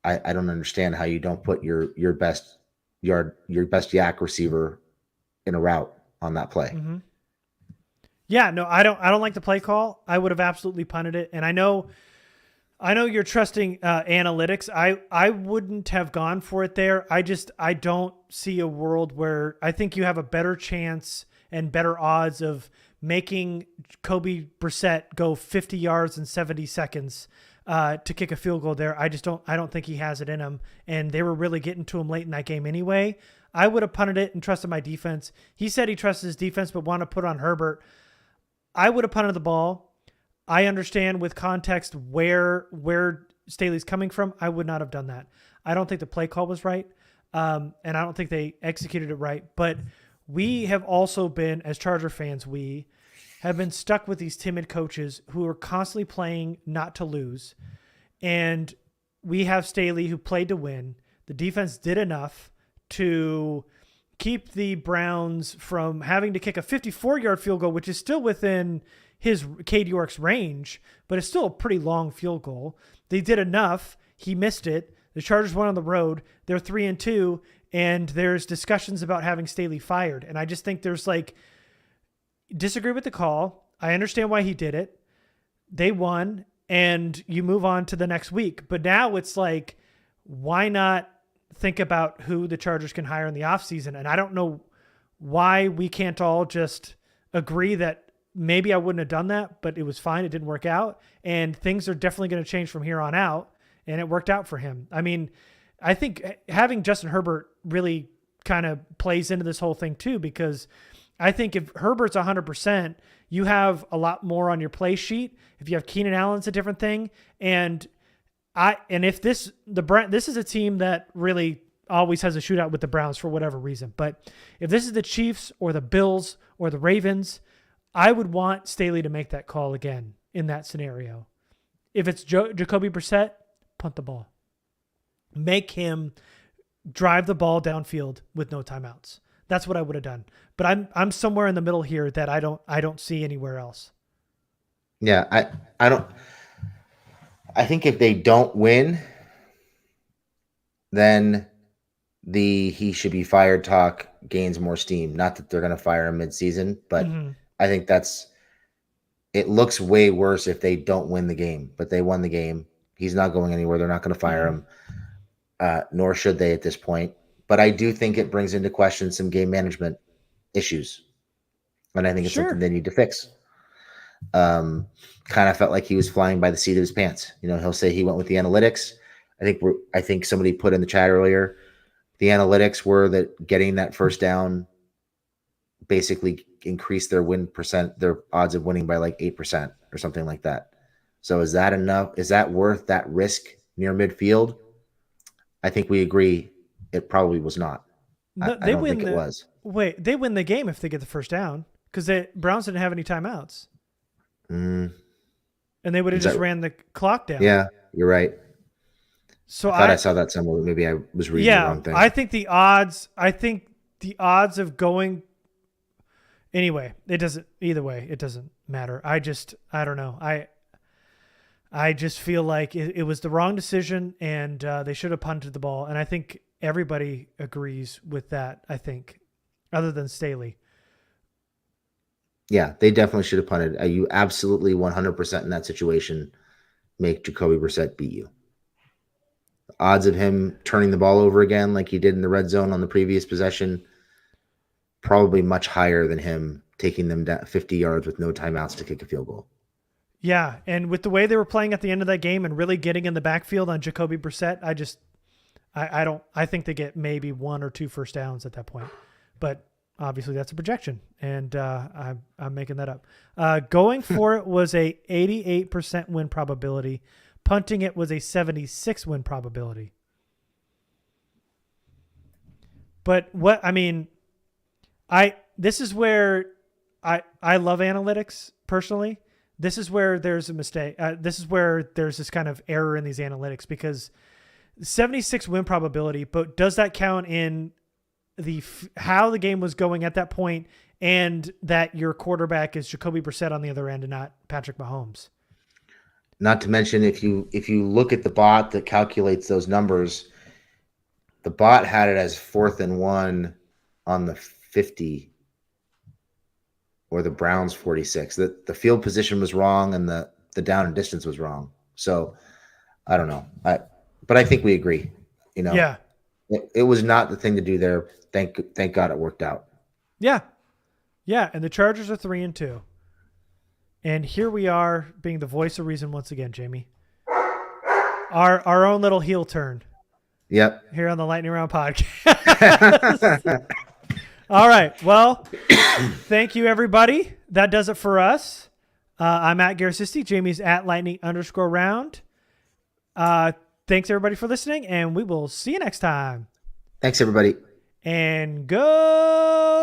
S2: I don't understand how you don't put your best yak receiver in a route on that play.
S1: Mm-hmm. Yeah, no, I don't like the play call. I would have absolutely punted it. And I know you're trusting analytics. I wouldn't have gone for it there. I don't see a world where I think you have a better chance and better odds of making Kobe Brissett go 50 yards in 70 seconds to kick a field goal there. I don't think he has it in him. And they were really getting to him late in that game anyway. I would have punted it and trusted my defense. He said he trusted his defense, but wanted to put on Herbert. I would have punted the ball. I understand with context where Staley's coming from. I would not have done that. I don't think the play call was right. And I don't think they executed it right. But we have also been, as Charger fans, we have been stuck with these timid coaches who are constantly playing not to lose. And we have Staley who played to win. The defense did enough to keep the Browns from having to kick a 54-yard field goal, which is still within his Cade York's range, but it's still a pretty long field goal. They did enough. He missed it. The Chargers went on the road. They're 3-2, and there's discussions about having Staley fired. And I just think there's disagree with the call. I understand why he did it. They won, and you move on to the next week. But now it's like, why not think about who the Chargers can hire in the offseason? And I don't know why we can't all just agree that maybe I wouldn't have done that, but it was fine. It didn't work out. And things are definitely going to change from here on out. And it worked out for him. I mean, I think having Justin Herbert really kind of plays into this whole thing too, because I think if Herbert's 100%, you have a lot more on your play sheet. If you have Keenan Allen, it's a different thing. And if this is a team that really always has a shootout with the Browns for whatever reason. But if this is the Chiefs or the Bills or the Ravens, I would want Staley to make that call again in that scenario. If it's Jacoby Brissett, punt the ball. Make him drive the ball downfield with no timeouts. That's what I would have done. But I'm somewhere in the middle here that I don't see anywhere else.
S2: Yeah, I think if they don't win, then the he should be fired talk gains more steam. Not that they're going to fire him mid-season, but I think it looks way worse if they don't win the game. But they won the game. He's not going anywhere. They're not going to fire him, nor should they at this point. But I do think it brings into question some game management issues. And I think it's something they need to fix. Kind of felt like he was flying by the seat of his pants. He'll say he went with the analytics. I think somebody put in the chat earlier, the analytics were that getting that first down basically increased their win percent, their odds of winning by like 8% or something like that. So is that enough? Is that worth that risk near midfield? I think we agree it probably was not.
S1: No,
S2: I don't think it was.
S1: Wait, they win the game if they get the first down because the Browns didn't have any timeouts. And they would have just ran the clock down.
S2: Yeah, you're right.
S1: So
S2: I thought I saw that somewhere. Maybe I was reading the wrong thing.
S1: I think the odds of going anyway, it doesn't either way, it doesn't matter. I don't know. I just feel like it was the wrong decision and they should have punted the ball. And I think everybody agrees with that, I think, other than Staley.
S2: Yeah, they definitely should have punted. You absolutely 100% in that situation make Jacoby Brissett beat you. The odds of him turning the ball over again like he did in the red zone on the previous possession, probably much higher than him taking them down 50 yards with no timeouts to kick a field goal.
S1: Yeah, and with the way they were playing at the end of that game and really getting in the backfield on Jacoby Brissett, I think they get maybe 1 or 2 first downs at that point. But obviously that's a projection, and I'm making that up. Going for it was a 88% win probability. Punting it was a 76 win probability. But this is where I love analytics personally. This is where there's a mistake. This is where there's this kind of error in these analytics because 76 win probability, but does that count in how the game was going at that point and that your quarterback is Jacoby Brissett on the other end and not Patrick Mahomes?
S2: Not to mention, if you look at the bot that calculates those numbers, the bot had it as 4th and 1 on the 50 or the Browns 46. The field position was wrong and the down and distance was wrong. So I don't know. But I think we agree.
S1: Yeah.
S2: It was not the thing to do there. Thank God it worked out.
S1: Yeah. Yeah. And the Chargers are 3-2. And here we are being the voice of reason once again, Jamie. Our own little heel turn.
S2: Yep.
S1: Here on the Lightning Round podcast. All right. Well, thank you, everybody. That does it for us. I'm at Garrett. Jamie's at Lightning_round. Thanks, everybody, for listening, and we will see you next time.
S2: Thanks, everybody.
S1: And go.